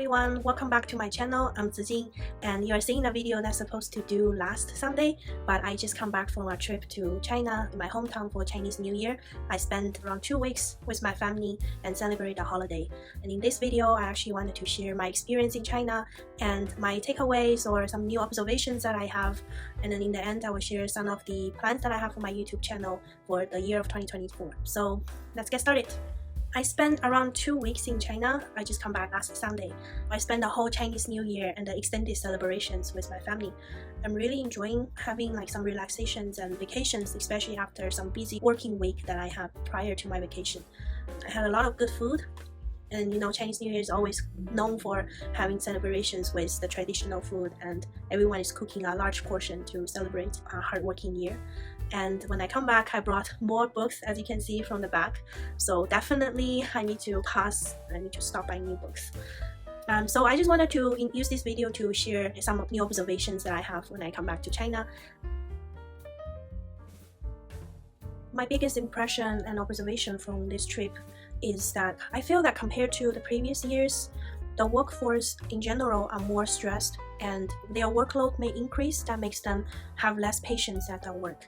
everyone, welcome back to my channel. I'm Zijing, and you're seeing the video that's supposed to do last Sunday, but I just come back from a trip to China, my hometown, for Chinese New Year. I spent around 2 weeks with my family and celebrate the holiday. And in this video, I actually wanted to share my experience in China and my takeaways or some new observations that I have. And then in the end, I will share some of the plans that I have for my YouTube channel for the year of 2024. So let's get started. I spent around 2 weeks in China. I just come back last Sunday. I spent the whole Chinese New Year and the extended celebrations with my family. I'm really enjoying having some relaxations and vacations, especially after some busy working week that I had prior to my vacation. I had a lot of good food. And Chinese New Year is always known for having celebrations with the traditional food, and everyone is cooking a large portion to celebrate a hardworking year. And when I come back, I brought more books, as you can see from the back. So definitely I need to stop buying new books. So I just wanted to use this video to share some new observations that I have when I come back to China. My biggest impression and observation from this trip is that I feel that compared to the previous years, the workforce in general are more stressed and their workload may increase. That makes them have less patience at their work.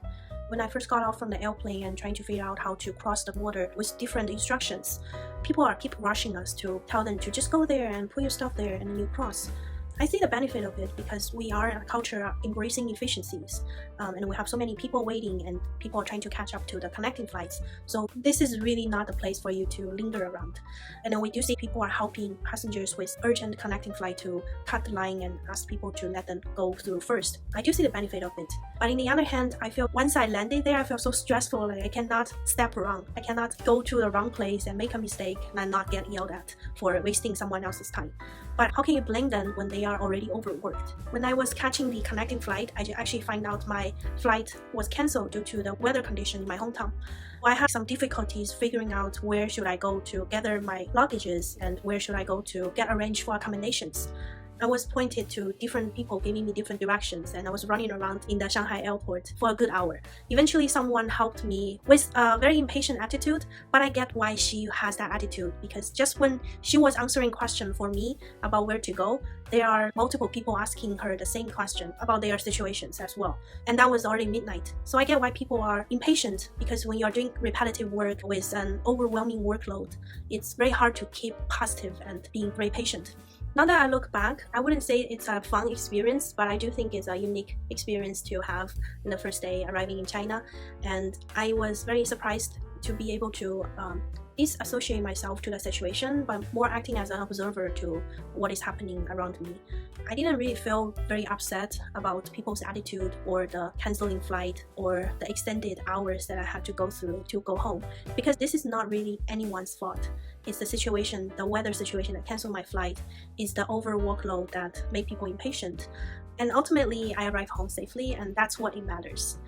When I first got off from the airplane and trying to figure out how to cross the border with different instructions, people keep rushing us to tell them to just go there and put your stuff there and then you cross. I see the benefit of it because we are a culture embracing efficiencies, and we have so many people waiting and people are trying to catch up to the connecting flights. So this is really not a place for you to linger around. And then we do see people are helping passengers with urgent connecting flight to cut the line and ask people to let them go through first. I do see the benefit of it. But on the other hand, I feel once I landed there, I feel so stressful. Like I cannot step around. I cannot go to the wrong place and make a mistake and not get yelled at for wasting someone else's time. But how can you blame them when they are already overworked? When I was catching the connecting flight, I actually find out my flight was cancelled due to the weather condition in my hometown. I had some difficulties figuring out where should I go to gather my luggages and where should I go to get arranged for accommodations. I was pointed to different people giving me different directions, and I was running around in the Shanghai airport for a good hour. Eventually someone helped me with a very impatient attitude, but I get why she has that attitude, because just when she was answering question for me about where to go, there are multiple people asking her the same question about their situations as well. And that was already midnight. So I get why people are impatient, because when you're doing repetitive work with an overwhelming workload, it's very hard to keep positive and being very patient. Now that I look back, I wouldn't say it's a fun experience, but I do think it's a unique experience to have in the first day arriving in China. And I was very surprised to be able to disassociate myself to the situation, but more acting as an observer to what is happening around me. I didn't really feel very upset about people's attitude or the canceling flight or the extended hours that I had to go through to go home, because this is not really anyone's fault. It's the situation, the weather situation that canceled my flight. It's the over workload that made people impatient. And ultimately, I arrived home safely, and that's what it matters.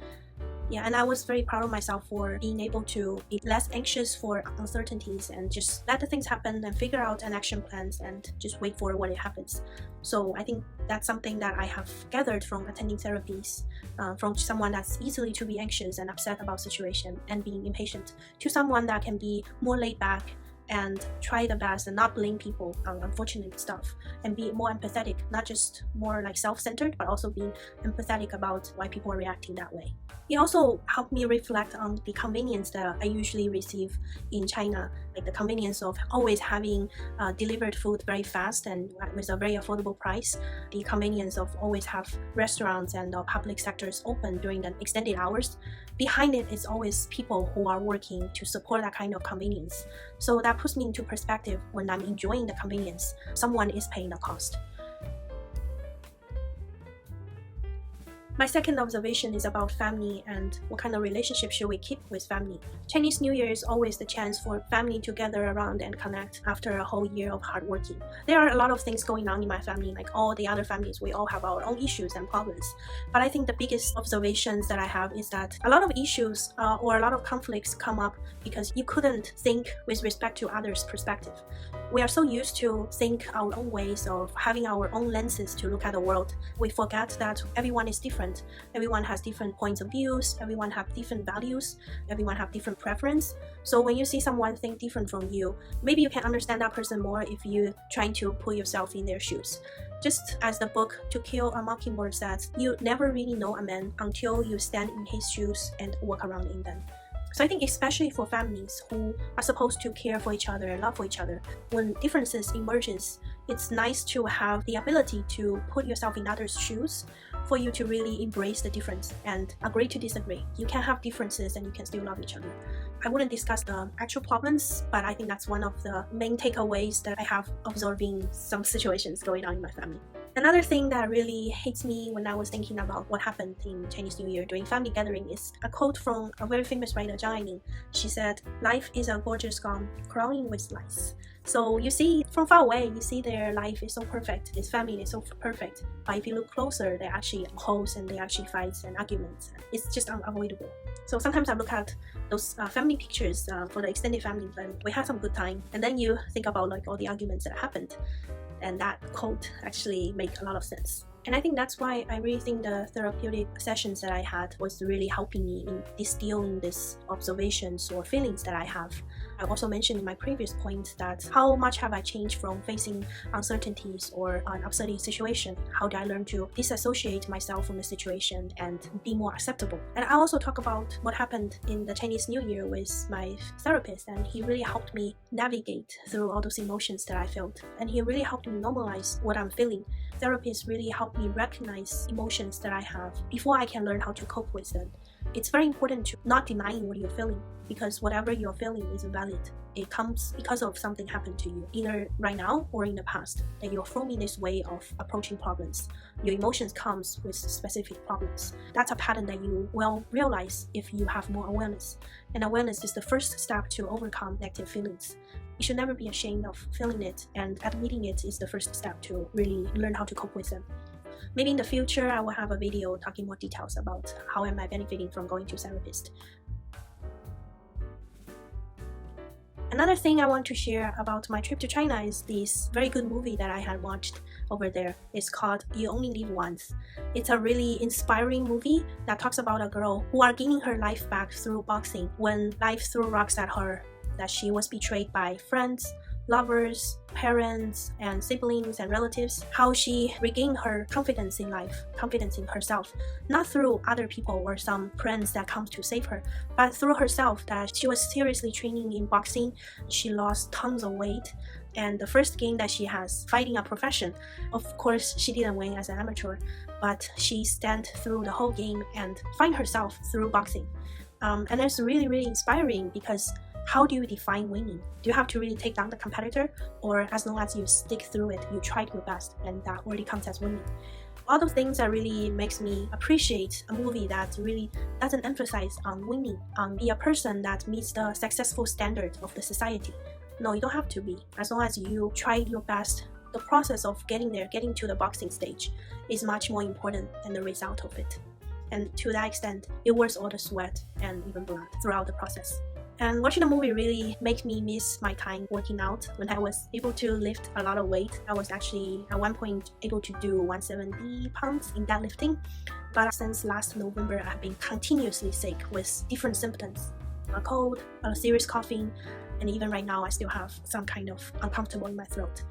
Yeah, and I was very proud of myself for being able to be less anxious for uncertainties and just let the things happen and figure out an action plans and just wait for when it happens. So I think that's something that I have gathered from attending therapies, from someone that's easily to be anxious and upset about situation and being impatient, to someone that can be more laid back and try the best and not blame people on unfortunate stuff and be more empathetic, not just more self-centered, but also being empathetic about why people are reacting that way. It also helped me reflect on the convenience that I usually receive in China, like the convenience of always having delivered food very fast and with a very affordable price, the convenience of always have restaurants and public sectors open during the extended hours. Behind it is always people who are working to support that kind of convenience. So that puts me into perspective. When I'm enjoying the convenience, someone is paying the cost. My second observation is about family and what kind of relationship should we keep with family. Chinese New Year is always the chance for family to gather around and connect after a whole year of hard working. There are a lot of things going on in my family, like all the other families. We all have our own issues and problems. But I think the biggest observations that I have is that a lot of issues or a lot of conflicts come up because you couldn't think with respect to others' perspective. We are so used to think our own ways of having our own lenses to look at the world. We forget that everyone is different different. Everyone has different points of views, everyone have different values, everyone have different preference. So when you see someone think different from you, maybe you can understand that person more if you trying to put yourself in their shoes. Just as the book To Kill a Mockingbird says, you never really know a man until you stand in his shoes and walk around in them. So I think especially for families who are supposed to care for each other and love for each other, when differences emerges, it's nice to have the ability to put yourself in others' shoes for you to really embrace the difference and agree to disagree. You can have differences and you can still love each other. I wouldn't discuss the actual problems, but I think that's one of the main takeaways that I have observing some situations going on in my family. Another thing that really hits me when I was thinking about what happened in Chinese New Year during family gathering is a quote from a very famous writer, Zhang Aining. She said, "Life is a gorgeous gum crawling with lice." So you see from far away, you see their life is so perfect, this family is so perfect. But if you look closer, there are actually holes and there are actually fights and arguments. It's just unavoidable. So sometimes I look at those family pictures for the extended family and we had some good time. And then you think about like all the arguments that happened. And that quote actually make a lot of sense. And I think that's why I really think the therapeutic sessions that I had was really helping me in distilling these observations or feelings that I have. I also mentioned in my previous point that how much have I changed from facing uncertainties or an upsetting situation? How did I learn to disassociate myself from the situation and be more acceptable? And I also talk about what happened in the Chinese New Year with my therapist, and he really helped me navigate through all those emotions that I felt. And he really helped me normalize what I'm feeling. Therapists really help me recognize emotions that I have before I can learn how to cope with them. It's very important to not denying what you're feeling, because whatever you're feeling is valid. It comes because of something happened to you, either right now or in the past, that you're forming this way of approaching problems. Your emotions comes with specific problems. That's a pattern that you will realize if you have more awareness. And awareness is the first step to overcome negative feelings. You should never be ashamed of feeling it, and admitting it is the first step to really learn how to cope with them. Maybe in the future, I will have a video talking more details about how am I benefiting from going to therapist. Another thing I want to share about my trip to China is this very good movie that I had watched over there. It's called You Only Live Once. It's a really inspiring movie that talks about a girl who are gaining her life back through boxing when life threw rocks at her, that she was betrayed by friends, lovers, parents, and siblings and relatives, how she regained her confidence in life, confidence in herself, not through other people or some friends that come to save her, but through herself, that she was seriously training in boxing. She lost tons of weight, and the first game that she has, fighting a profession, of course she didn't win as an amateur, but she stand through the whole game and find herself through boxing. And it's really, really inspiring, because how do you define winning? Do you have to really take down the competitor, or as long as you stick through it, you tried your best, and that already counts as winning? All those things that really makes me appreciate a movie that really doesn't emphasize on winning, on be a person that meets the successful standard of the society. No, you don't have to be. As long as you tried your best, the process of getting there, getting to the boxing stage, is much more important than the result of it. And to that extent, it was all the sweat and even blood throughout the process. And watching the movie really made me miss my time working out when I was able to lift a lot of weight. I was actually at one point able to do 170 pounds in deadlifting. But since last November, I've been continuously sick with different symptoms. A cold, a serious coughing, and even right now I still have some kind of uncomfortable in my throat.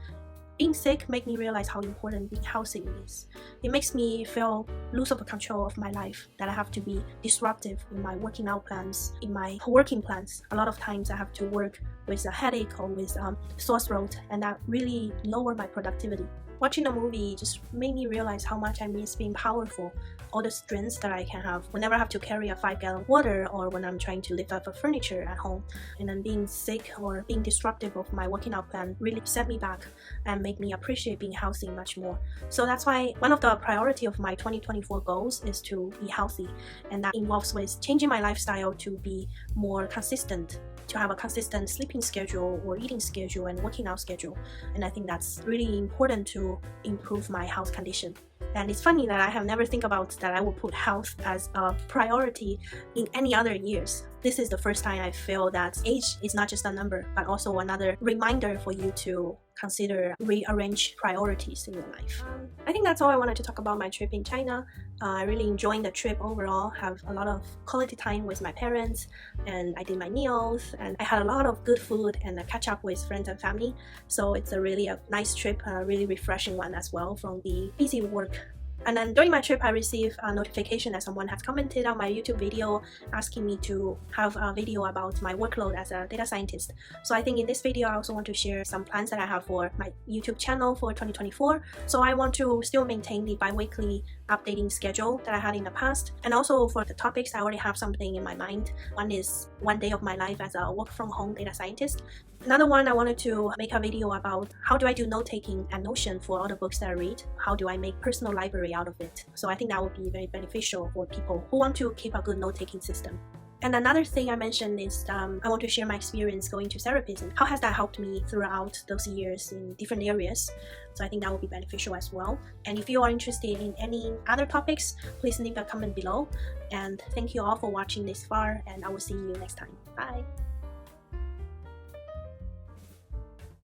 Being sick made me realize how important being healthy is. It makes me feel lose of control of my life, that I have to be disruptive in my working out plans, in my working plans. A lot of times I have to work with a headache or with sore throat, and that really lower my productivity. Watching the movie just made me realize how much I miss being powerful, all the strengths that I can have whenever I have to carry a 5-gallon water, or when I'm trying to lift up a furniture at home. And then being sick or being disruptive of my working out plan really set me back and made me appreciate being healthy much more. So that's why one of the priority of my 2024 goals is to be healthy, and that involves with changing my lifestyle to be more consistent, to have a consistent sleeping schedule or eating schedule and working out schedule. And I think that's really important to improve my health condition. And it's funny that I have never think about that I will put health as a priority in any other years. This is the first time I feel that age is not just a number, but also another reminder for you to consider rearrange priorities in your life. I think that's all I wanted to talk about my trip in China. I really enjoyed the trip overall, have a lot of quality time with my parents, and I did my meals, and I had a lot of good food and I catch up with friends and family. So it's a really nice trip, a really refreshing one as well from the busy work. And then during my trip, I received a notification that someone has commented on my YouTube video asking me to have a video about my workload as a data scientist. So I think in this video, I also want to share some plans that I have for my YouTube channel for 2024. So I want to still maintain the bi-weekly updating schedule that I had in the past. And also for the topics, I already have something in my mind. One is 1 day of my life as a work from home data scientist. Another one, I wanted to make a video about how do I do note-taking at Notion for all the books that I read. How do I make personal library out of it? So I think that would be very beneficial for people who want to keep a good note-taking system. And another thing I mentioned is I want to share my experience going to therapies and how has that helped me throughout those years in different areas. So I think that will be beneficial as well. And if you are interested in any other topics, please leave a comment below. And thank you all for watching this far, and I will see you next time. Bye!